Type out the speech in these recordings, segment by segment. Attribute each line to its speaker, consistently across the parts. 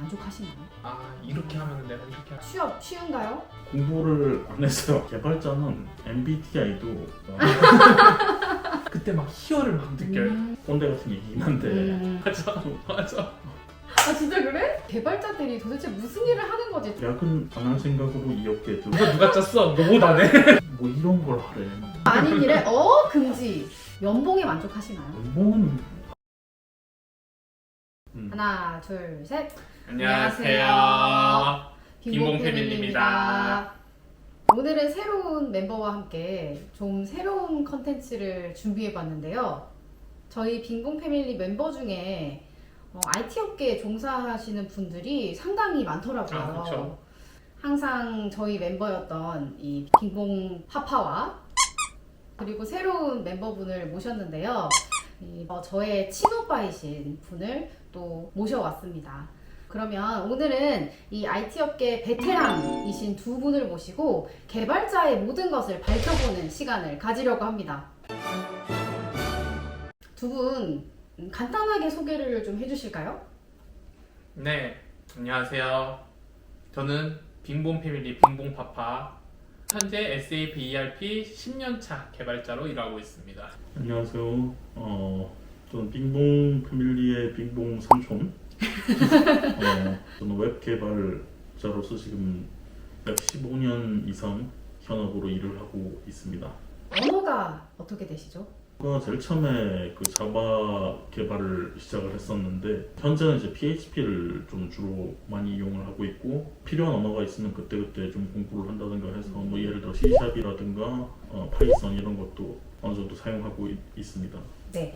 Speaker 1: 만족하시나요?
Speaker 2: 이렇게 하면 내가 이렇게 하면
Speaker 1: 취업 쉬운가요?
Speaker 3: 공부를 안 해서 개발자는 MBTI도
Speaker 2: 그때 막 희열을 막 느껴요.
Speaker 3: 꼰대 같은 얘기긴 한데
Speaker 2: 맞아.
Speaker 1: 아 진짜 그래? 개발자들이 도대체 무슨 일을 하는 거지?
Speaker 3: 야근 안 할 생각으로 이 업계에 들어
Speaker 2: 누가 짰어? 너 못 안 해?
Speaker 3: 뭐 이런 걸 하래.
Speaker 1: 아닌 일에 금지. 연봉에 만족하시나요?
Speaker 3: 연봉은
Speaker 1: 하나 둘 셋.
Speaker 2: 안녕하세요. 빈봉 패밀리입니다.
Speaker 1: 오늘은 새로운 멤버와 함께 좀 새로운 컨텐츠를 준비해봤는데요. 저희 빈봉 패밀리 멤버 중에 IT 업계에 종사하시는 분들이 상당히 많더라고요.
Speaker 2: 그렇죠.
Speaker 1: 항상 저희 멤버였던 이 빈봉 파파와 그리고 새로운 멤버분을 모셨는데요. 저의 친오빠이신 분을 또 모셔왔습니다. 그러면 오늘은 이 IT 업계 베테랑이신 두 분을 모시고 개발자의 모든 것을 밝혀보는 시간을 가지려고 합니다. 두 분 간단하게 소개를 좀 해주실까요?
Speaker 2: 네, 안녕하세요. 저는 빈봉 패밀리 빈봉 파파. 현재 SAP ERP 10년차 개발자로 일하고 있습니다.
Speaker 3: 안녕하세요. 저는 빙봉 패밀리의 빙봉 삼촌. 저는 웹 개발자로서 지금 약 15년 이상 현업으로 일을 하고 있습니다.
Speaker 1: 언어가 어떻게 되시죠?
Speaker 3: 제가 제일 처음에 그 자바 개발을 시작을 했었는데 현재는 이제 PHP를 좀 주로 많이 이용을 하고 있고 필요한 언어가 있으면 그때그때 좀 공부를 한다든가 해서 뭐 예를 들어 C샵이라든가 파이썬 이런 것도 어느 정도 사용하고 있습니다.
Speaker 1: 네.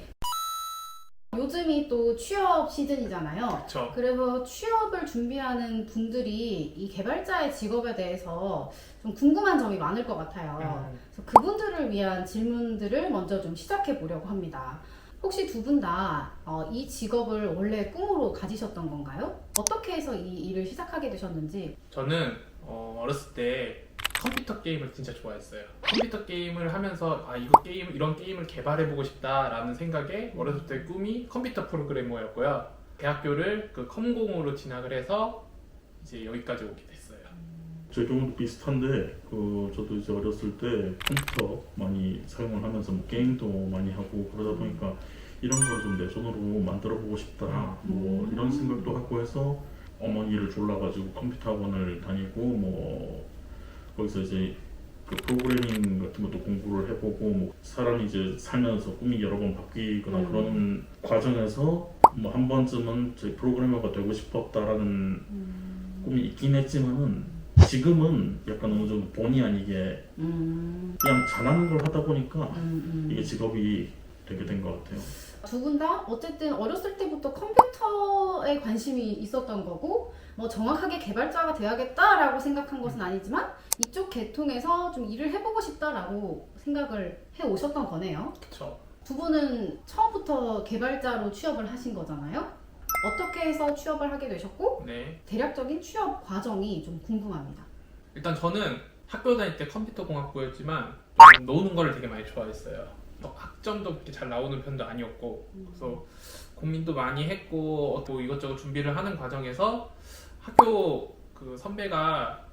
Speaker 1: 요즘이 또 취업 시즌이잖아요.
Speaker 2: 그렇죠.
Speaker 1: 그래서 취업을 준비하는 분들이 이 개발자의 직업에 대해서 좀 궁금한 점이 많을 것 같아요. 그래서 그분들을 위한 질문들을 먼저 좀 시작해 보려고 합니다. 혹시 두 분 다 이 직업을 원래 꿈으로 가지셨던 건가요? 어떻게 해서 이 일을 시작하게 되셨는지.
Speaker 2: 저는 어렸을 때 컴퓨터 게임을 진짜 좋아했어요. 컴퓨터 게임을 하면서 이런 게임을 개발해보고 싶다라는 생각에 어렸을 때 꿈이 컴퓨터 프로그래머였고요. 대학교를 그 컴공으로 진학을 해서 이제 여기까지 오게 됐어요.
Speaker 3: 제 경우도 비슷한데 저도 이제 어렸을 때 컴퓨터 많이 사용을 하면서 뭐 게임도 많이 하고 그러다 보니까 이런 걸 좀 내 손으로 만들어 보고 싶다 뭐 이런 생각도 하고 해서 어머니를 졸라가지고 컴퓨터 학원을 다니고 뭐 거기서 이제 그 프로그래밍 같은 것도 공부를 해보고 뭐 사람이 이제 살면서 꿈이 여러 번 바뀌거나 그런 과정에서 뭐 한 번쯤은 제 프로그래머가 되고 싶었다라는 꿈이 있긴 했지만은 지금은 약간 어느 정도 본의 아니게 그냥 잘하는 걸 하다 보니까 이게 직업이 되게 된 것 같아요.
Speaker 1: 두 분 다 어쨌든 어렸을 때부터 컴퓨터에 관심이 있었던 거고 뭐 정확하게 개발자가 돼야겠다라고 생각한 것은 아니지만 이쪽 계통에서 좀 일을 해보고 싶다라고 생각을 해 오셨던 거네요.
Speaker 2: 그렇죠.
Speaker 1: 두 분은 처음부터 개발자로 취업을 하신 거잖아요. 어떻게 해서 취업을 하게 되셨고
Speaker 2: 네.
Speaker 1: 대략적인 취업 과정이 좀 궁금합니다.
Speaker 2: 일단 저는 학교 다닐 때 컴퓨터 공학부였지만 좀 노는 거를 되게 많이 좋아했어요. 학점도 그렇게 잘 나오는 편도 아니었고 그래서 고민도 많이 했고 또 이것저것 준비를 하는 과정에서 학교 그 선배가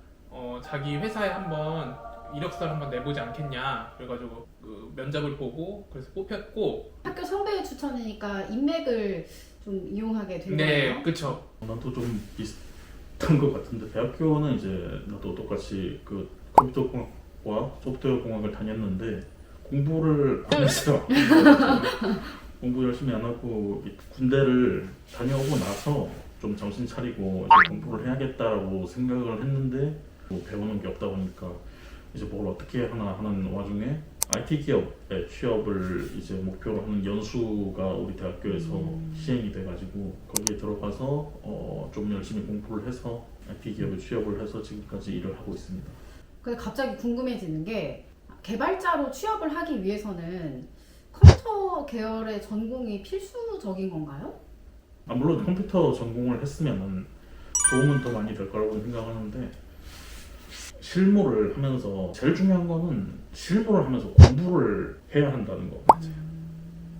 Speaker 2: 자기 회사에 한번 이력서를 한번 내보지 않겠냐 그래가지고 그 면접을 보고 그래서 뽑혔고.
Speaker 1: 학교 선배의 추천이니까 인맥을 좀 이용하게 된 거예요?
Speaker 2: 네, 그쵸.
Speaker 3: 나도 좀 비슷한 것 같은데 대학교는 이제 나도 똑같이 그 컴퓨터 공학과 소프트웨어 공학을 다녔는데 공부를 안 했어요. 공부 열심히 안 하고 군대를 다녀오고 나서 좀 정신 차리고 이제 공부를 해야겠다라고 생각을 했는데 뭐 배우는 게 없다 보니까 이제 뭘 어떻게 하나 하는 와중에 IT 기업에 취업을 이제 목표로 하는 연수가 우리 대학교에서 시행이 돼가지고 거기에 들어가서 좀 열심히 공부를 해서 IT 기업에 취업을 해서 지금까지 일을 하고 있습니다.
Speaker 1: 근데 갑자기 궁금해지는 게 개발자로 취업을 하기 위해서는 컴퓨터 계열의 전공이 필수적인 건가요?
Speaker 3: 물론 컴퓨터 전공을 했으면 도움은 더 많이 될 거라고 생각하는데 실무를 하면서 제일 중요한 거는 실무를 하면서 공부를 해야 한다는 거.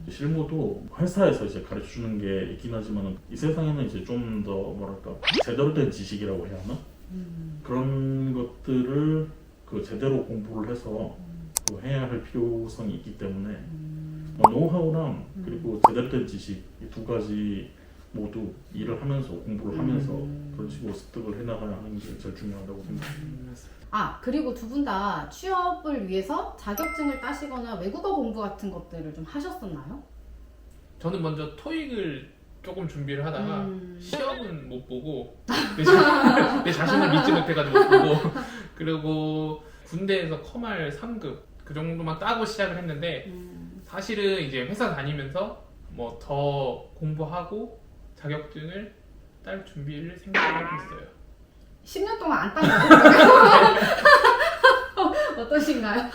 Speaker 3: 실무도 회사에서 이제 가르쳐 주는 게 있긴 하지만 이 세상에는 이제 좀 더 뭐랄까 제대로 된 지식이라고 해야 하나? 그런 것들을 그 제대로 공부를 해서 그 해야 할 필요성이 있기 때문에 노하우랑 그리고 제대로 된 지식 이 두 가지 모두 일을 하면서 공부를 하면서 그런 식으로 습득을 해나가야 하는 게 제일 중요하다고 생각합니다.
Speaker 1: 아, 그리고 두 분 다 취업을 위해서 자격증을 따시거나 외국어 공부 같은 것들을 좀 하셨었나요?
Speaker 2: 저는 먼저 토익을 조금 준비를 하다가 시험은 못 보고 내 자신을 믿지 못해가지고 못 보고 그리고 군대에서 커말 3급 그 정도만 따고 시작을 했는데 사실은 이제 회사 다니면서 뭐 더 공부하고 자격증을 딸 준비를 생각을 하고 있어요.
Speaker 1: 10년 동안 안 딴 거예요? 어떠신가요?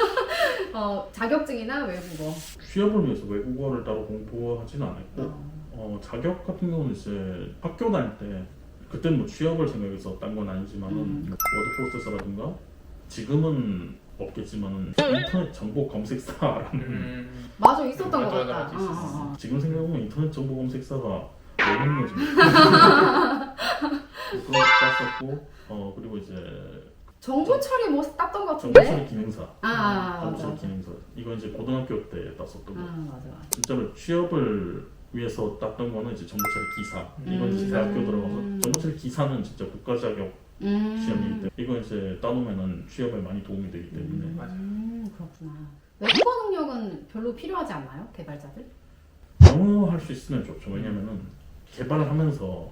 Speaker 1: 자격증이나 외국어.
Speaker 3: 취업을 위해서 외국어를 따로 공부하지는 않았고 자격 같은 경우는 이제 학교 다닐 때 그때는 뭐 취업을 생각해서 딴 건 아니지만은 워드 프로세서라든가 지금은 없겠지만은 인터넷 정보 검색사라는
Speaker 1: 맞아, 있었던 것
Speaker 2: 맞아,
Speaker 1: 같다.
Speaker 2: 있었어.
Speaker 3: 지금 생각해보면 인터넷 정보 검색사가 너무 거지. 그거 땄었고 그리고 이제
Speaker 1: 정보 처리 뭐 땄던 것 같은데?
Speaker 3: 정보 처리 기능사. 정보 처리
Speaker 1: 맞아.
Speaker 3: 기능사. 이거 이제 고등학교 때 땄었던 거.
Speaker 1: 맞아.
Speaker 3: 진짜로 취업을 위해서 땄던 거는 이제 정보 처리 기사. 이건 이제 대학교 들어가서 정보 처리 기사는 진짜 국가 자격 시험이기 때문에 이거 이제 따놓으면은 취업에 많이 도움이 되기 때문에.
Speaker 1: 그렇구나. 외국어 능력은 별로 필요하지 않나요? 개발자들?
Speaker 3: 영어 할 수 있으면 좋죠. 왜냐면은 개발을 하면서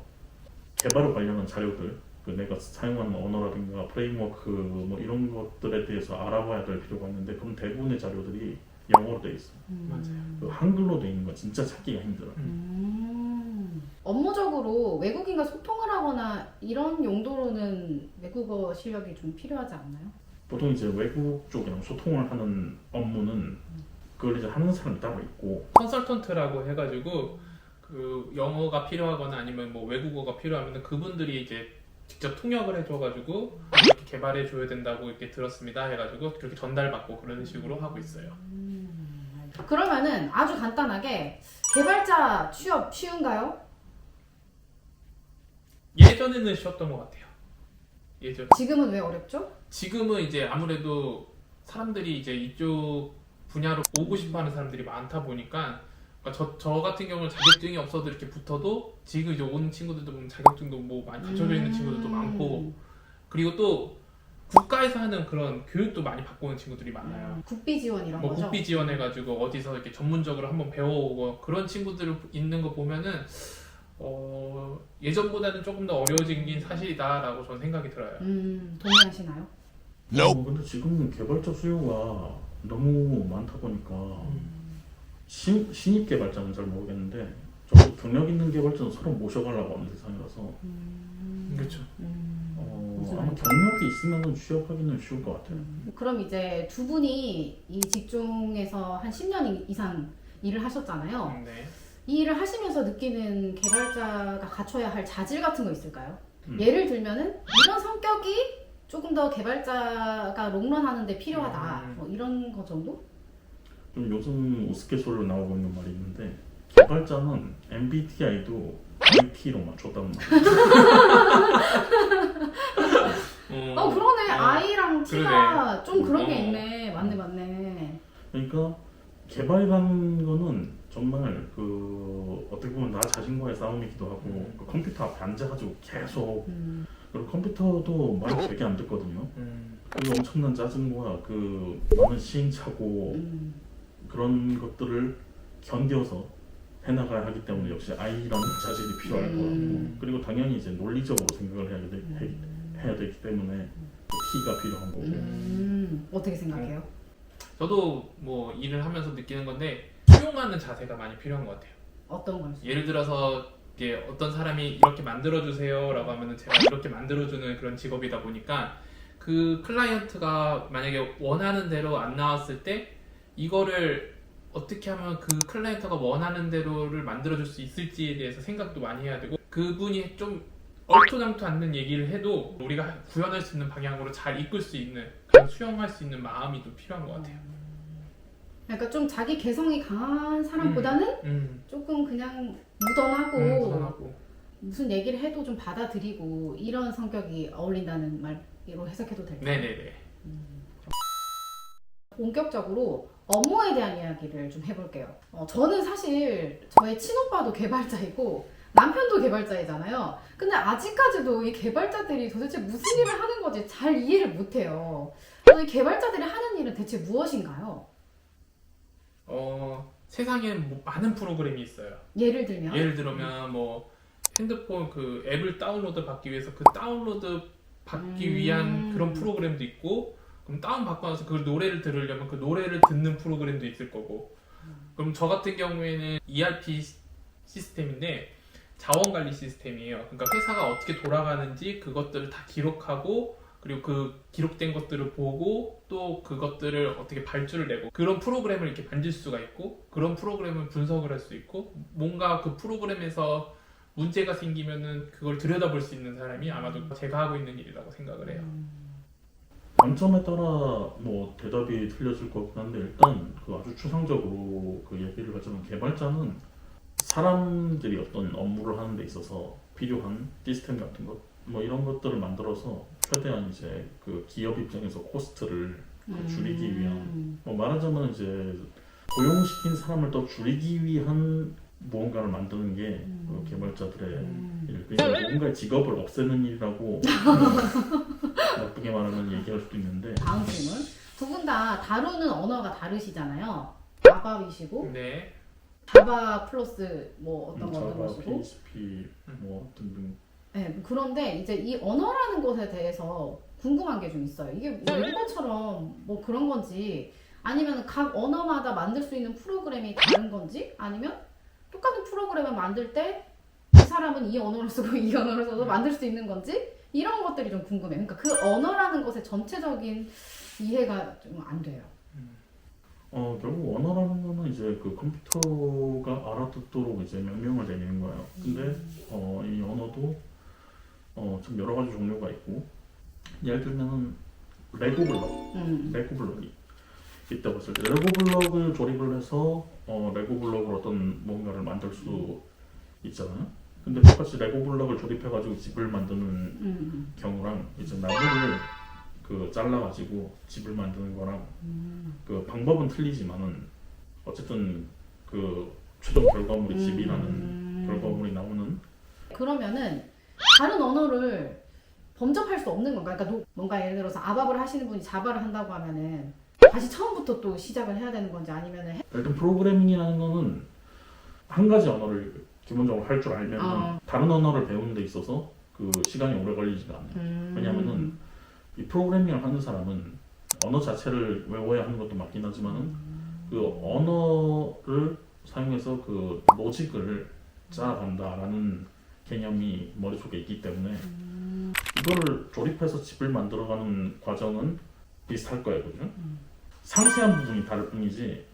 Speaker 3: 개발에 관련한 자료들, 그 내가 사용하는 언어라든가 프레임워크 뭐 이런 것들에 대해서 알아봐야 될 필요가 있는데 그럼 대부분의 자료들이 영어로 돼 있어.
Speaker 2: 맞아요.
Speaker 3: 그 한글로 돼 있는 건 진짜 찾기가 힘들어.
Speaker 1: 업무적으로 외국인과 소통을 하거나 이런 용도로는 외국어 실력이 좀 필요하지 않나요?
Speaker 3: 보통 이제 외국 쪽이랑 소통을 하는 업무는 그걸 이제 하는 사람이 따로 있고
Speaker 2: 컨설턴트라고 해가지고 그 영어가 필요하거나 아니면 뭐 외국어가 필요하면 그분들이 이제 직접 통역을 해줘가지고 이렇게 개발해 줘야 된다고 이렇게 들었습니다 해가지고 그렇게 전달받고 그런 식으로 하고 있어요.
Speaker 1: 그러면은 아주 간단하게 개발자 취업 쉬운가요?
Speaker 2: 예전에는 쉬웠던 것 같아요. 예전.
Speaker 1: 지금은 왜 어렵죠?
Speaker 2: 지금은 이제 아무래도 사람들이 이제 이쪽 분야로 오고 싶어하는 사람들이 많다 보니까 그러니까 저 같은 경우는 자격증이 없어도 이렇게 붙어도 지금 이제 오는 친구들도 보면 자격증도 뭐 많이 갖춰져 있는 친구들도 많고 그리고 또 국가에서 하는 그런 교육도 많이 받고 오는 친구들이 많아요.
Speaker 1: 국비 지원 이런
Speaker 2: 뭐
Speaker 1: 거죠?
Speaker 2: 국비 지원해가지고 어디서 이렇게 전문적으로 한번 배워오고 그런 친구들 있는 거 보면은 예전보다는 조금 더 어려워진 게 사실이다라고 저는 생각이 들어요.
Speaker 1: 동의하시나요?
Speaker 3: 근데 지금은 개발자 수요가 너무 많다 보니까 신입 개발자는 잘 모르겠는데 좀 경력 있는 개발자는 서로 모셔가려고 하는 세상이라서
Speaker 2: 그렇죠.
Speaker 3: 아마 경력이 있으면 취업하기는 쉬울 것 같아요.
Speaker 1: 그럼 이제 두 분이 이 직종에서 한 10년 이상 일을 하셨잖아요.
Speaker 2: 네.
Speaker 1: 이 일을 하시면서 느끼는 개발자가 갖춰야 할 자질 같은 거 있을까요? 예를 들면은 이런 성격이 조금 더 개발자가 롱런하는 데 필요하다. 뭐 이런 거 정도?
Speaker 3: 좀 요즘 우스갯소리로 나오고 있는 말이 있는데 개발자는 MBTI도 IT로 맞췄다는 말이에요.
Speaker 1: 그러네. I랑 T가
Speaker 2: 그러네.
Speaker 1: 좀 그런 게 있네. 맞네.
Speaker 3: 그러니까 개발이라는 거는 정말 그 어떻게 보면 나 자신과의 싸움이기도 하고 그 컴퓨터 앞에 앉아가지고 계속 그리고 컴퓨터도 말이 되게 안 듣거든요. 그 엄청난 짜증과 그 많은 시행착오 그런 것들을 견뎌서 해나가야 하기 때문에 역시 I라는 자질이 필요할 것 같고 그리고 당연히 이제 논리적으로 생각을 해야 되기 때문에 T가 필요한 거고.
Speaker 1: 어떻게 생각해요?
Speaker 2: 저도 뭐 일을 하면서 느끼는 건데 수용하는 자세가 많이 필요한 것 같아요.
Speaker 1: 어떤 걸?
Speaker 2: 예를 들어서 이게 어떤 사람이 이렇게 만들어주세요라고 하면은 제가 이렇게 만들어주는 그런 직업이다 보니까 그 클라이언트가 만약에 원하는 대로 안 나왔을 때 이거를 어떻게 하면 그 클라이언트가 원하는 대로를 만들어줄 수 있을지에 대해서 생각도 많이 해야 되고 그분이 좀 얼토당토 않는 얘기를 해도 우리가 구현할 수 있는 방향으로 잘 이끌 수 있는 수용할 수 있는 마음이 좀 필요한 것 같아요.
Speaker 1: 그러니까 좀 자기 개성이 강한 사람보다는 조금 그냥 무던하고
Speaker 2: 무던하고.
Speaker 1: 무슨 얘기를 해도 좀 받아들이고 이런 성격이 어울린다는 말로 해석해도 될까요?
Speaker 2: 네네네.
Speaker 1: 본격적으로 업무에 대한 이야기를 좀 해볼게요. 저는 사실 저의 친오빠도 개발자이고 남편도 개발자이잖아요. 근데 아직까지도 이 개발자들이 도대체 무슨 일을 하는 건지 잘 이해를 못해요. 이 개발자들이 하는 일은 대체 무엇인가요?
Speaker 2: 세상에는 뭐 많은 프로그램이 있어요.
Speaker 1: 예를 들면?
Speaker 2: 예를 들면 뭐 핸드폰 그 앱을 다운로드 받기 위해서 그 다운로드 받기 위한 그런 프로그램도 있고, 그럼 다운 받고 나서 그 노래를 들으려면 그 노래를 듣는 프로그램도 있을 거고, 그럼 저 같은 경우에는 ERP 시스템인데 자원관리 시스템이에요. 그러니까 회사가 어떻게 돌아가는지 그것들을 다 기록하고, 그리고 그 기록된 것들을 보고 또 그것들을 어떻게 발주를 내고, 그런 프로그램을 이렇게 만들 수가 있고, 그런 프로그램을 분석을 할 수 있고, 뭔가 그 프로그램에서 문제가 생기면은 그걸 들여다볼 수 있는 사람이 아마도 제가 하고 있는 일이라고 생각을 해요.
Speaker 3: 관점에 따라 뭐 대답이 틀려질 것 같긴 한데, 일단 그 아주 추상적으로 그 얘기를 하자면, 개발자는 사람들이 어떤 업무를 하는 데 있어서 필요한 시스템 같은 것, 뭐 이런 것들을 만들어서 최대한 이제 그 기업 입장에서 코스트를 줄이기 위한, 뭐 말하자면 이제 고용시킨 사람을 더 줄이기 위한 무언가를 만드는 게 그 개발자들의 일. 그러니까 누군가의 직업을 없애는 일이라고 나쁘게 말하면 얘기할 수도 있는데.
Speaker 1: 다음 질문. 두 분 다 다루는 언어가 다르시잖아요. 자바이시고
Speaker 2: 네.
Speaker 1: 자바 플러스 뭐 어떤 거
Speaker 3: 자바,
Speaker 1: 넣으시고
Speaker 3: PHP 뭐 등등.
Speaker 1: 네, 그런데 이제 이 언어라는 것에 대해서 궁금한 게 좀 있어요. 이게 외국어처럼 뭐 그런 건지, 아니면 각 언어마다 만들 수 있는 프로그램이 다른 건지, 아니면 똑같은 프로그램을 만들 때 이 사람은 이 언어를 쓰고 이 언어를 써도 만들 수 있는 건지, 이런 것들이 좀 궁금해요. 그러니까 그 언어라는 것의 전체적인 이해가 좀 안 돼요.
Speaker 3: 결국 언어라는 거는 이제 그 컴퓨터가 알아듣도록 이제 명령을 내리는 거예요. 근데 이 언어도 좀 여러 가지 종류가 있고, 예를 들면은 레고 블럭이 있다고 했을 때, 레고 블럭을 조립을 해서 레고 블럭으로 어떤 뭔가를 만들 수 있잖아요. 근데 똑같이 레고 블럭을 조립해가지고 집을 만드는 경우랑, 이제 나무를 그 잘라가지고 집을 만드는 거랑 그 방법은 틀리지만은 어쨌든 그 최종 결과물이 집이라는 결과물이 나오는.
Speaker 1: 그러면은 다른 언어를 범접할 수 없는 건가? 그러니까 뭔가 예를 들어서 아바를 하시는 분이 자바를 한다고 하면은 다시 처음부터 또 시작을 해야 되는 건지, 아니면은
Speaker 3: 일단 프로그래밍이라는 거는 한 가지 언어를 기본적으로 할 줄 알면 다른 언어를 배우는 데 있어서 그 시간이 오래 걸리지가 않아요. 왜냐면은 이 프로그래밍을 하는 사람은 언어 자체를 외워야 하는 것도 맞긴 하지만은 그 언어를 사용해서 그 로직을 짜간다라는 개념이 머릿속에 있기 때문에 이거를 조립해서 집을 만들어가는 과정은 비슷할 거예요, 그죠? 상세한 부분이 다를 뿐이지,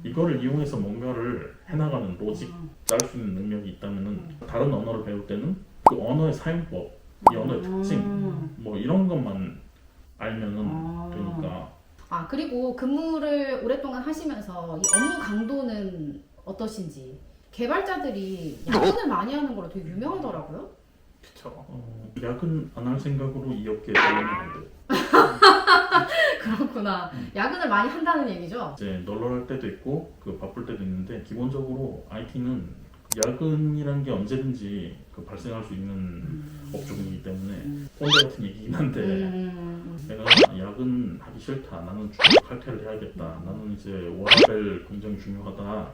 Speaker 3: 이거를 이용해서 뭔가를 해나가는 로직, 짤 수 있는 능력이 있다면은 다른 언어를 배울 때는 그 언어의 사용법, 이 언어의 특징, 뭐 이런 것만 알면은 되니까.
Speaker 1: 그리고 근무를 오랫동안 하시면서 이 업무 강도는 어떠신지. 개발자들이 야근을 많이 하는 걸로 되게 유명하더라고요.
Speaker 2: 그쵸.
Speaker 3: 야근 안 할 생각으로 이 업계에 들어오면 안 돼요.
Speaker 1: 그렇구나. 야근을 많이 한다는 얘기죠?
Speaker 3: 이제 널널할 때도 있고 그 바쁠 때도 있는데, 기본적으로 IT는 야근이라는 게 언제든지 그 발생할 수 있는 업종이기 때문에 꼰대 같은 얘기긴 한데, 내가 야근하기 싫다, 나는 주로 칼퇴를 해야겠다, 나는 이제 워라밸 굉장히 중요하다,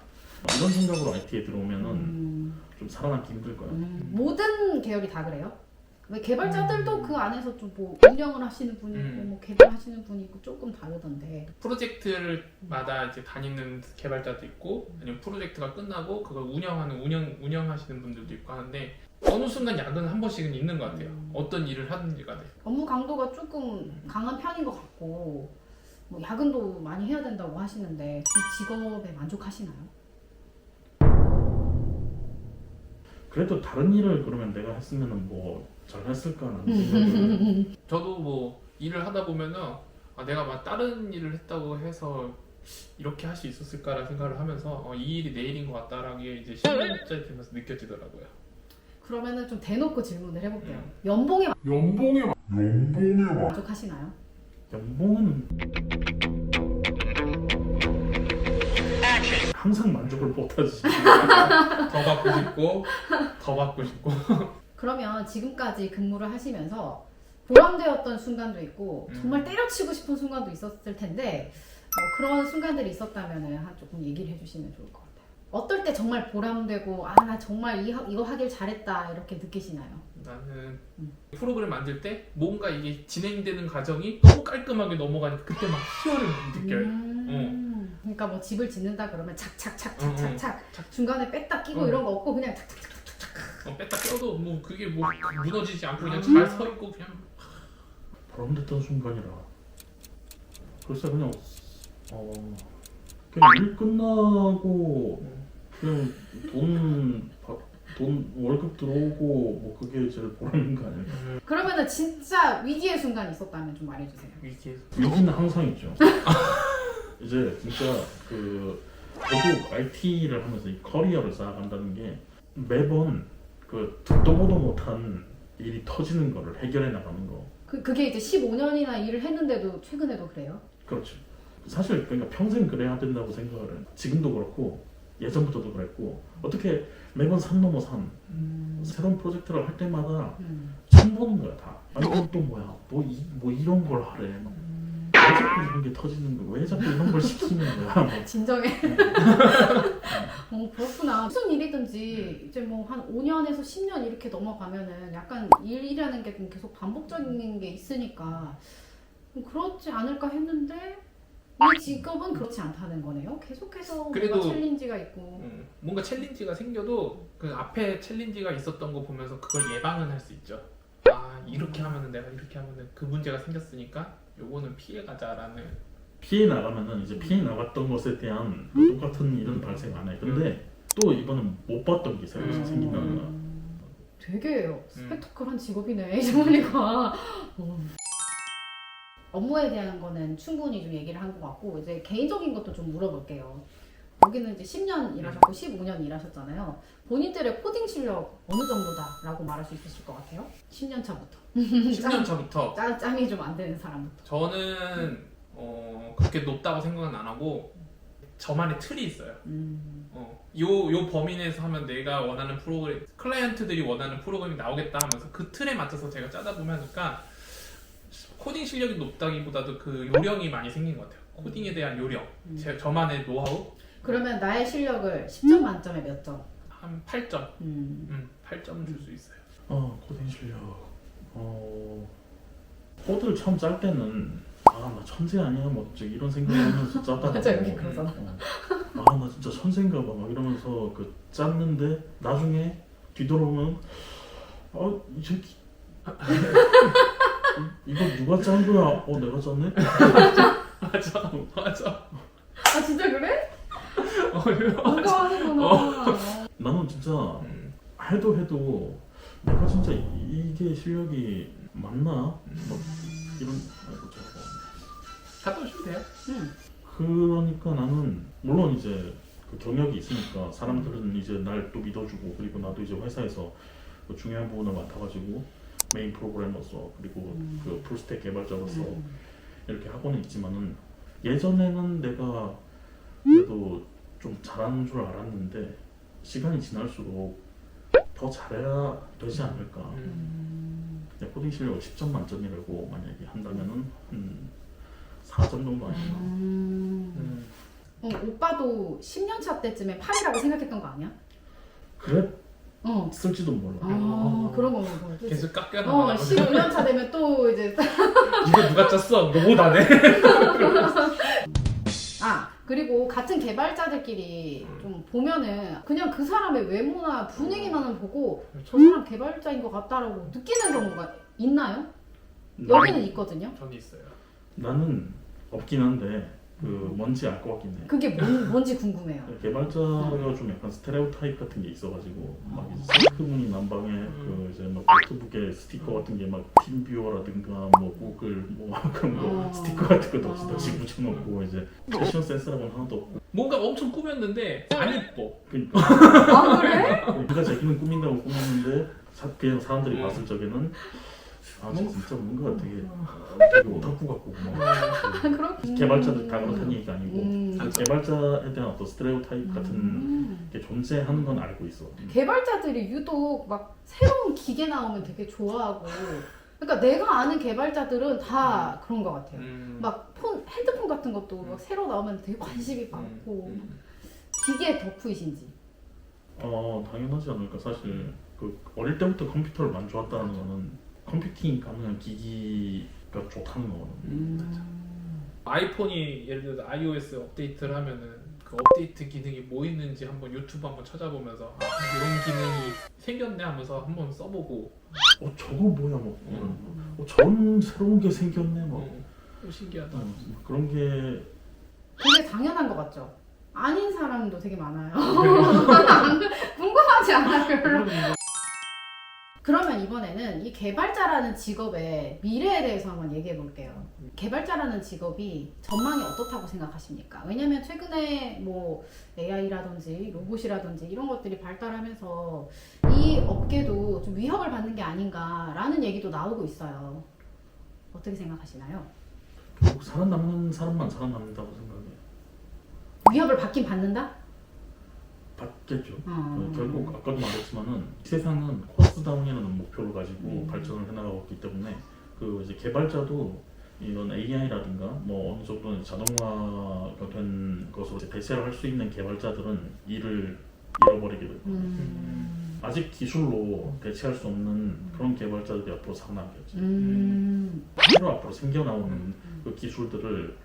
Speaker 3: 이런 생각으로 IT에 들어오면은 좀 살아남기 힘들 거예요.
Speaker 1: 모든 계열이 다 그래요? 왜 개발자들도 그 안에서 좀 뭐 운영을 하시는 분이 있고 뭐 개발하시는 분이 있고 조금 다르던데.
Speaker 2: 프로젝트마다 이제 다니는 개발자도 있고, 아니면 프로젝트가 끝나고 그걸 운영하시는 분들도 있고 하는데, 어느 순간 야근은 한 번씩은 있는 것 같아요. 어떤 일을 하든지 간에.
Speaker 1: 업무 강도가 조금 강한 편인 것 같고, 뭐 야근도 많이 해야 된다고 하시는데 이 직업에 만족하시나요?
Speaker 3: 그래도 다른 일을 그러면 내가 했으면은 뭐 잘했을까라는 생각을.
Speaker 2: 저도 뭐 일을 하다 보면은 내가 막 다른 일을 했다고 해서 이렇게 할 수 있었을까라는 생각을 하면서 이 일이 내 일인 것 같다라는 게 이제 10년짜리 되면서 느껴지더라고요.
Speaker 1: 그러면은 좀 대놓고 질문을 해볼게요.
Speaker 2: 음.
Speaker 1: 연봉에 만족하시나요?
Speaker 3: 연봉은 항상 만족을 못하지.
Speaker 2: 더 받고 싶고 더 받고 싶고.
Speaker 1: 그러면 지금까지 근무를 하시면서 보람되었던 순간도 있고 정말 때려치고 싶은 순간도 있었을 텐데 그런 순간들이 있었다면 조금 얘기를 해주시면 좋을 것 같아요. 어떨 때 정말 보람되고 나 정말 이거 하길 잘했다 이렇게 느끼시나요?
Speaker 2: 나는 프로그램 만들 때 뭔가 이게 진행되는 과정이 너무 깔끔하게 넘어가니까 그때 막 희열을 느껴요.
Speaker 1: 그러니까 뭐 집을 짓는다 그러면 착착착착착착 중간에 뺐다 끼고
Speaker 2: 응.
Speaker 1: 이런 거 없고 그냥 착착착착착.
Speaker 2: 뺐다 껴도 뭐 그게 뭐 무너지지 않고 그냥 잘 서 있고 그냥.
Speaker 3: 보람됐던 순간이라. 글쎄 그냥 그냥 일 끝나고 그냥 돈 월급 들어오고 뭐 그게 제일 보람인 거 아닐까?
Speaker 1: 그러면은 진짜 위기의 순간이 있었다면 좀 말해주세요.
Speaker 3: 위기는 항상 있죠. 이제 진짜 저도 IT를 하면서 이 커리어를 쌓아간다는 게 매번 듣도 보도 못한 일이 터지는 거를 해결해 나가는 거.
Speaker 1: 그게 이제 15년이나 일을 했는데도 최근에도 그래요?
Speaker 3: 그렇죠. 사실 그러니까 평생 그래야 된다고 생각을 해요. 지금도 그렇고 예전부터도 그랬고 어떻게 매번 산 넘어 산 새로운 프로젝트를 할 때마다 처음 보는 거야 다. 아니 이건 또 뭐야? 뭐 이런 걸 하래. 왜 자꾸 이런 게 터지는 거야? 왜 자꾸 이런 걸 시키는 거야? 뭐.
Speaker 1: 진정해. 그렇구나. 무슨 일이든지 이제 뭐 한 5년에서 10년 이렇게 넘어가면은 약간 일이라는 게 좀 계속 반복적인 게 있으니까 그렇지 않을까 했는데 이 직업은 그렇지 않다는 거네요. 계속해서
Speaker 2: 그래도
Speaker 1: 뭔가 챌린지가 있고.
Speaker 2: 뭔가 챌린지가 생겨도 그 앞에 챌린지가 있었던 거 보면서 그걸 예방은 할 수 있죠. 이렇게 하면은 내가 이렇게 하면은 그 문제가 생겼으니까 요거는 피해 가자라는.
Speaker 3: 피해 나가면은 이제 피해 나갔던 것에 대한 똑같은 일은 발생 안 해. 근데 또 이거는 못 봤던 게 새로 생기는 거야.
Speaker 1: 되게 스펙터클한 직업이네 이제 보니까. 업무에 대한 거는 충분히 좀 얘기를 한 것 같고 이제 개인적인 것도 좀 물어볼게요. 여기는 이제 10년 일하셨고 15년 일하셨잖아요. 본인들의 코딩 실력 어느 정도다라고 말할 수 있으실 것 같아요? 10년 차부터.
Speaker 2: 10년 차부터
Speaker 1: 짬이 좀 안 되는 사람부터.
Speaker 2: 저는 그렇게 높다고 생각은 안 하고 저만의 틀이 있어요. 요 범위 내에서 하면 내가 원하는 프로그램, 클라이언트들이 원하는 프로그램이 나오겠다 하면서 그 틀에 맞춰서 제가 짜다 보니까 코딩 실력이 높다기보다도 그 요령이 많이 생긴 것 같아요. 코딩에 대한 요령, 저만의 노하우.
Speaker 1: 그러면 나의 실력을 10점 만점에 몇 점?
Speaker 2: 한 8점. 8점 줄 수 있어요.
Speaker 3: 코딩 실력. 코드를 처음 짤 때는 나 천재 아니야? 뭐 이런 생각하면서 짜다가
Speaker 1: 맞아, 여기 그러잖아.
Speaker 3: 나 진짜 천재인가 봐 막 이러면서 짰는데 나중에 뒤돌아오면 이 새끼 이거 누가 짠 거야? 내가 짰네?
Speaker 2: 맞아.
Speaker 1: 진짜 그래?
Speaker 2: 맞아.
Speaker 1: 뭔가 하는구나.
Speaker 3: 나는 진짜 해도 내가 진짜 이게 실력이 맞나? 뭐 이런
Speaker 2: 갔다 오시면 돼요.
Speaker 3: 그러니까 나는 물론 이제 그 경력이 있으니까 사람들은 이제 날 또 믿어주고 그리고 나도 이제 회사에서 그 중요한 부분을 맡아가지고 메인 프로그래머로서 그리고 그 풀스택 개발자로서 이렇게 하고는 있지만은 예전에는 내가 그래도 좀 잘하는 줄 알았는데 시간이 지날수록 더 잘해야 되지 않을까. 내 코딩 실력 10점 만점이라고 만약에 한다면은 4점 정도 아닌가.
Speaker 1: 오빠도 10년 차 때쯤에 8이라고 생각했던 거 아니야?
Speaker 3: 그래? 쓸지도 몰라.
Speaker 1: 그런 거구나.
Speaker 2: 계속 깎여나가고
Speaker 1: 15년 차 되면 또 이제
Speaker 2: 이거 누가 짰어? 너못 하네.
Speaker 1: 그리고 같은 개발자들끼리 좀 보면은 그냥 그 사람의 외모나 분위기만은 보고 저 사람 개발자인 것 같다라고 느끼는 경우가 있나요? 여기는 있거든요.
Speaker 2: 저는 있어요.
Speaker 3: 나는 없긴 한데 그 뭔지 알 것 같긴 해.
Speaker 1: 그게 뭔지 궁금해요.
Speaker 3: 개발자가 좀 약간 스테레오타입 같은 게 있어가지고 막 이제 슬크무늬 난방에 그 이제 막 노트북에 스티커 같은 게 막 팀뷰어라든가 뭐 구글 뭐 그런 거 스티커 같은 거 덕지덕지 붙여놓고 이제 패션 센스라고는 하나도 없고
Speaker 2: 뭔가 엄청 꾸몄는데 안 이뻐.
Speaker 3: 그러니까
Speaker 1: 아 그래?
Speaker 3: 우리가 자기는 꾸민다고 꾸몄는데 그냥 사람들이 봤을 적에는 아 진짜 뭔가 되게 오타쿠 같고 막
Speaker 1: 그렇군.
Speaker 3: 개발자들 다 그렇다는 얘기가 아니고
Speaker 2: 아,
Speaker 3: 개발자에 대한 어떤 스테레오타입 같은 게 존재하는 건 알고 있어.
Speaker 1: 개발자들이 유독 막 새로운 기계 나오면 되게 좋아하고 그러니까 내가 아는 개발자들은 다 그런 것 같아요. 막 핸드폰 같은 것도 막 새로 나오면 되게 관심이 많고 기계 덕후이신지.
Speaker 3: 당연하지 않을까. 사실 그 어릴 때부터 컴퓨터를 만져왔다는 거는 컴퓨팅 가능한 기기가 좋다는 거거든.
Speaker 2: 아이폰이 예를 들어서 iOS 업데이트를 하면은 그 업데이트 기능이 뭐 있는지 한번 유튜브 한번 찾아보면서 아, 이런 기능이 생겼네 하면서 한번 써보고
Speaker 3: 저거 뭐야 뭐 저런 새로운 게 생겼네 뭐
Speaker 2: 신기하다.
Speaker 3: 그런 게
Speaker 1: 그게 당연한 것 같죠? 아닌 사람도 되게 많아요. 궁금하지 않아요, 별로. 그러면 이번에는 이 개발자라는 직업의 미래에 대해서 한번 얘기해 볼게요. 개발자라는 직업이 전망이 어떻다고 생각하십니까? 왜냐면 최근에 뭐 AI라든지 로봇이라든지 이런 것들이 발달하면서 이 업계도 좀 위협을 받는 게 아닌가라는 얘기도 나오고 있어요. 어떻게 생각하시나요?
Speaker 3: 결국 살아남는 사람만 살아남는다고 생각해.
Speaker 1: 위협을 받긴 받는다?
Speaker 3: 받겠죠. 결국 아까도 말했지만은 세상은 코스트다운이라는 목표를 가지고 발전을 해나가고 있기 때문에 그 이제 개발자도 이런 AI라든가 뭐 어느 정도는 자동화가 된 것으로 이제 대체를 할 수 있는 개발자들은 일을 잃어버리게 될 거예요. 아직 기술로 대체할 수 없는 그런 개발자들이 앞으로 살아남겠죠. 새로 앞으로 생겨나오는 그 기술들을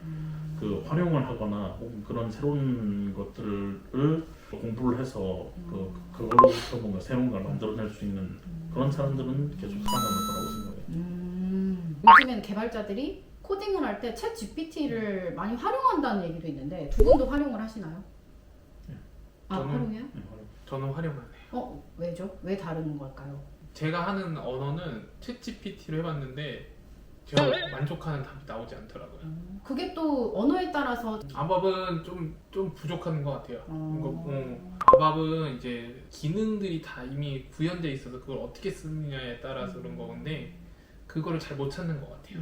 Speaker 3: 그 활용을 하거나 혹은 그런 새로운 것들을 공부를 해서 그걸로부터 뭔가 새로운 걸 만들어낼 수 있는 그런 사람들은 계속 살아남을 거라고 생각해요.
Speaker 1: 요즘에는 개발자들이 코딩을 할 때 챗 GPT를 많이 활용한다는 얘기도 있는데 두 분도 활용을 하시나요?
Speaker 3: 네.
Speaker 1: 아,
Speaker 2: 저는-
Speaker 1: 활용해요?
Speaker 2: 저는 활용 안 해요.
Speaker 1: 왜죠? 왜 다른 걸까요?
Speaker 2: 제가 하는 언어는 챗GPT로 해봤는데 제가 만족하는 답이 나오지 않더라고요.
Speaker 1: 그게 또 언어에 따라서
Speaker 2: 아밥은 좀 부족한 것 같아요.
Speaker 1: 어.
Speaker 2: 아밥은 이제 기능들이 다 이미 구현돼 있어서 그걸 어떻게 쓰느냐에 따라서 그런 건데 그거를 잘 못 찾는 것 같아요.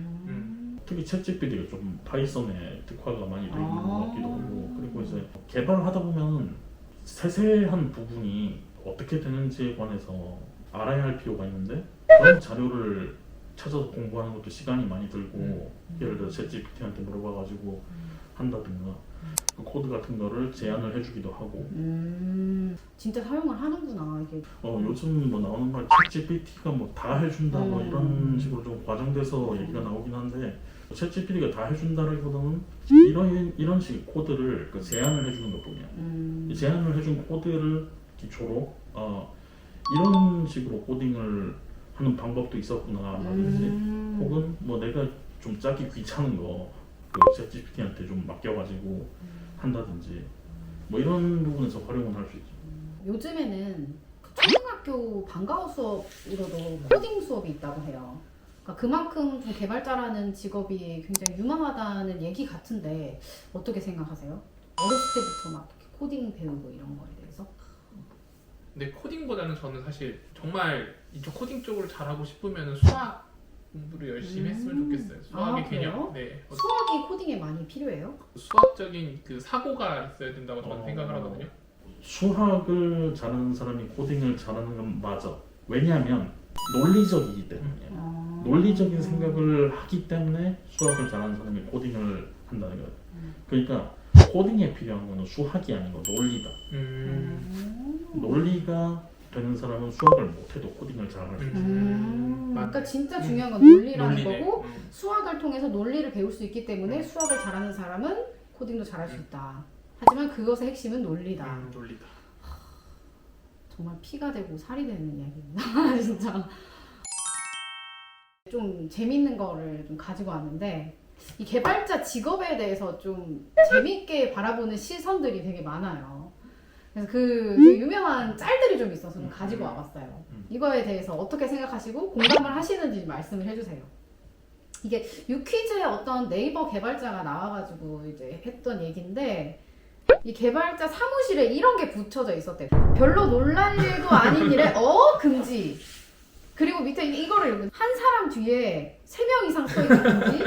Speaker 3: 특히 챗GPT가 좀 파이썬에 특화가 많이 되어 있는
Speaker 1: 아.
Speaker 3: 것 같기도 하고 그리고 이제 개발을 하다 보면 세세한 부분이 어떻게 되는지에 관해서 알아야 할 필요가 있는데 그런 자료를 찾아서 공부하는 것도 시간이 많이 들고 예를 들어 챗GPT한테 물어봐가지고 한다든가 그 코드 같은 거를 제안을 해주기도 하고
Speaker 1: 진짜 사용을 하는구나 이게.
Speaker 3: 요즘 뭐 나오는 말 챗GPT가 뭐 다 해준다 뭐 이런 식으로 좀 과장돼서 얘기가 나오긴 한데 챗GPT가 다 해준다라기보다는 이런 식의 코드를 그 제안을 해주는 것뿐이야. 이 제안을 해준 코드를 기초로 이런 식으로 코딩을 하는 방법도 있었구나라든지 혹은 뭐 내가 좀 짜기 귀찮은 거 그 챗GPT한테 좀 맡겨가지고 한다든지 뭐 이런 부분에서 활용을 할 수 있죠.
Speaker 1: 요즘에는 그 초등학교 방과후 수업으로도 코딩 수업이 있다고 해요. 그러니까 그만큼 좀 개발자라는 직업이 굉장히 유망하다는 얘기 같은데 어떻게 생각하세요? 어렸을 때부터 막 이렇게 코딩 배우고 이런 거에 대해서?
Speaker 2: 근데 코딩보다는 저는 사실 정말 이쪽 코딩 쪽으로 잘하고 싶으면 수학 공부를 열심히 했으면 좋겠어요. 수학의 개념. 네.
Speaker 1: 수학이 코딩에 많이 필요해요?
Speaker 2: 수학적인 그 사고가 있어야 된다고 저는 생각을 하거든요.
Speaker 3: 수학을 잘하는 사람이 코딩을 잘하는 건 맞아. 왜냐하면 논리적이기 때문이야. 논리적인 생각을 하기 때문에 수학을 잘하는 사람이 코딩을 한다는 거야. 그러니까 코딩에 필요한 거는 수학이 아니고 논리다. 논리가 되는 사람은 수학을 못해도 코딩을 잘할 수 있어.
Speaker 1: 그러니까 진짜 중요한 건 논리라는
Speaker 2: 논리네.
Speaker 1: 거고 수학을 통해서 논리를 배울 수 있기 때문에 수학을 잘하는 사람은 코딩도 잘할 수 있다. 하지만 그것의 핵심은 논리다.
Speaker 2: 논리다.
Speaker 1: 정말 피가 되고 살이 되는 이야기입니다. 진짜. 좀 재밌는 거를 좀 가지고 왔는데 이 개발자 직업에 대해서 좀 재밌게 바라보는 시선들이 되게 많아요. 그래서 그 유명한 짤들이 좀 있어서 좀 가지고 와봤어요. 이거에 대해서 어떻게 생각하시고 공감을 하시는지 말씀을 해주세요. 이게 유퀴즈의 어떤 네이버 개발자가 나와가지고 이제 했던 얘기인데 이 개발자 사무실에 이런 게 붙여져 있었대요. 별로 놀랄 일도 아닌 일에 금지. 그리고 밑에 이거를 읽은 한 사람 뒤에 3명 이상 서 있는 금지.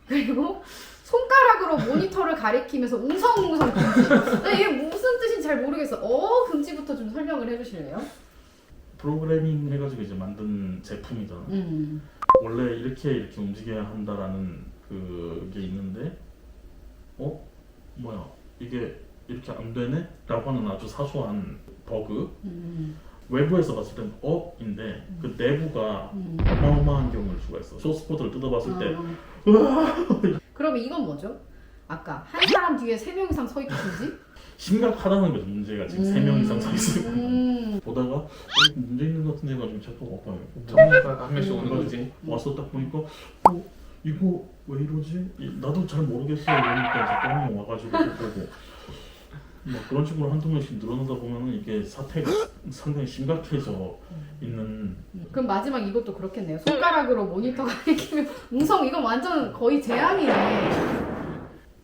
Speaker 1: 그리고 손가락으로 모니터를 가리키면서 웅성웅성 금지. 나 이게 무슨 뜻인지 잘 모르겠어. 금지부터 좀 설명을 해주실래요?
Speaker 3: 프로그래밍 해가지고 이제 만든 제품이잖아. 원래 이렇게 움직여야 한다라는 그게 있는데 뭐야 이게 이렇게 안 되네? 라고 하는 아주 사소한 버그. 외부에서 봤을 때는 인데 그 내부가 어마어마한 경우일 수가 있어. 소스 코드를 뜯어봤을 때
Speaker 1: 그럼 이건 뭐죠? 아까 한 사람 뒤에 3명 이상 서 있든지?
Speaker 3: 심각하다는 거죠. 문제가 지금 3명 이상 서 있으면 보다가 문제 있는 것 같은 애가 좀 자꾸 와봐요.
Speaker 2: 전문가가 한 명씩 오는 거지.
Speaker 3: 와서 딱 보니까 이거 왜 이러지? 나도 잘 모르겠어. 이러니까 자꾸 한 명 와가지고 또 보고 막 그런 식으로 한두 명씩 늘어나다 보면은 이게 사태가 상당히 심각해져 있는.
Speaker 1: 그럼 마지막 이것도 그렇겠네요. 손가락으로 모니터 가리키면 이건 완전 거의 재앙이네.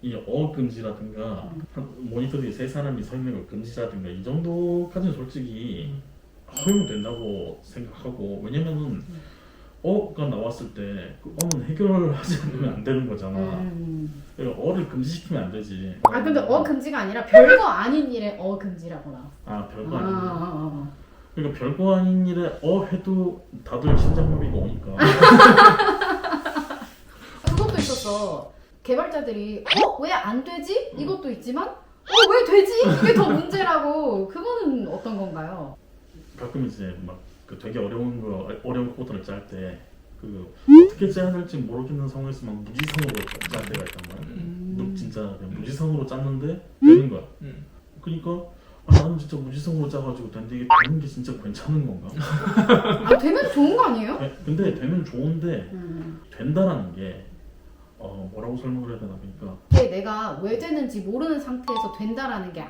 Speaker 3: 이 금지라든가 모니터 뒤에 3사람이 서 있는 거 금지라든가 이 정도까지는 솔직히 허용된다고 생각하고, 왜냐면은 가 나왔을 때 그 어는 해결하지 않으면 안 되는 거잖아. 그러니까 어를 금지시키면 안 되지.
Speaker 1: 근데 금지가 아니라 별거 아닌 일에 금지라고 나왔어.
Speaker 3: 별거 아닌 일. 그러니까 별거 아닌 일에 해도 다들 심장마비가 오니까.
Speaker 1: 그것도 있었어. 개발자들이 왜 안 되지? 이것도 있지만 왜 되지? 이게 더 문제라고. 그거는 어떤 건가요?
Speaker 3: 가끔 이제 막 그 되게 어려운 코드를 짤 때 어떻게 짜야 될지 모르겠는 상황에서 막 무지성으로 짤 때가 있단 말이야. 진짜 그냥 무지성으로 짰는데 되는 거야. 그러니까 나는 진짜 무지성으로 짜가지고 되는데 이게 되는 게 진짜 괜찮은 건가?
Speaker 1: 되면 좋은 거 아니에요?
Speaker 3: 근데 되면 좋은데 된다라는 게 뭐라고 설명을 해야 되나 보니까
Speaker 1: 이게 내가 왜 되는지 모르는 상태에서 된다라는 게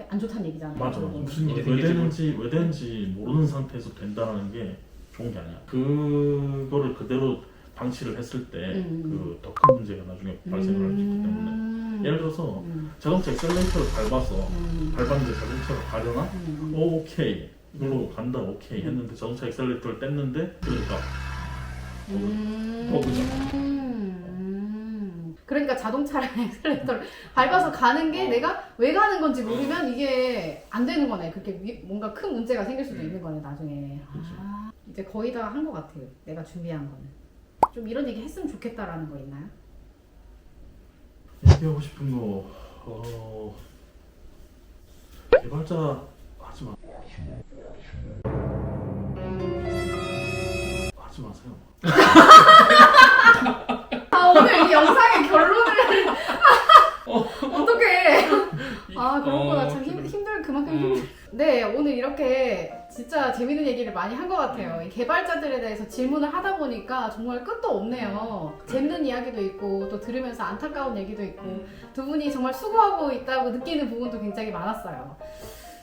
Speaker 1: 안 좋다는 얘기잖아요.
Speaker 3: 맞아. 무슨 일이 왜 되는지 모르는 상태에서 된다라는 게 좋은 게 아니야. 그거를 그대로 방치를 했을 때 더 큰 문제가 나중에 발생을 할 수 있기 때문에, 예를 들어서 자동차 엑셀레이터를 밟았는데 자동차가 가려나? 오케이 이걸로 간다. 오케이 했는데 자동차 엑셀레이터를 뗐는데 그러니까 버그죠.
Speaker 1: 그러니까 자동차랑 엑셀레이터를 밟아서 가는 게 내가 왜 가는 건지 모르면 이게 안 되는 거네. 그렇게 뭔가 큰 문제가 생길 수도 있는 거네 나중에. 이제 거의 다 한 것 같아요. 내가 준비한 거는. 좀 이런 얘기 했으면 좋겠다라는 거 있나요?
Speaker 3: 얘기하고 싶은 거 개발자 하지 마세요.
Speaker 1: 오늘 이 영상의 결론을 어떡해. 그렇구나. 참 그만큼 힘들. 네, 오늘 이렇게 진짜 재밌는 얘기를 많이 한 것 같아요. 이 개발자들에 대해서 질문을 하다 보니까 정말 끝도 없네요. 재밌는 이야기도 있고 또 들으면서 안타까운 얘기도 있고 두 분이 정말 수고하고 있다고 느끼는 부분도 굉장히 많았어요.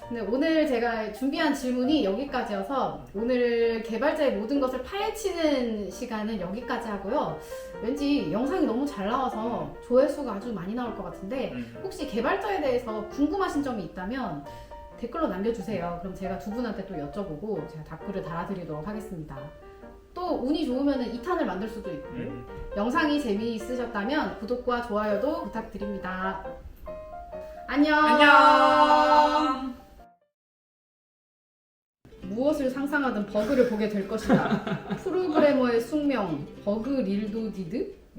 Speaker 1: 근데 오늘 제가 준비한 질문이 여기까지여서 오늘 개발자의 모든 것을 파헤치는 시간은 여기까지 하고요. 왠지 영상이 너무 잘 나와서 조회수가 아주 많이 나올 것 같은데 혹시 개발자에 대해서 궁금하신 점이 있다면 댓글로 남겨주세요. 그럼 제가 두 분한테 또 여쭤보고 제가 답글을 달아드리도록 하겠습니다. 또 운이 좋으면 2탄을 만들 수도 있고 영상이 재미있으셨다면 구독과 좋아요도 부탁드립니다. 안녕. 무엇을 상상하든 버그를 보게 될 것이다. 프로그래머의 숙명, 버그 릴도디드?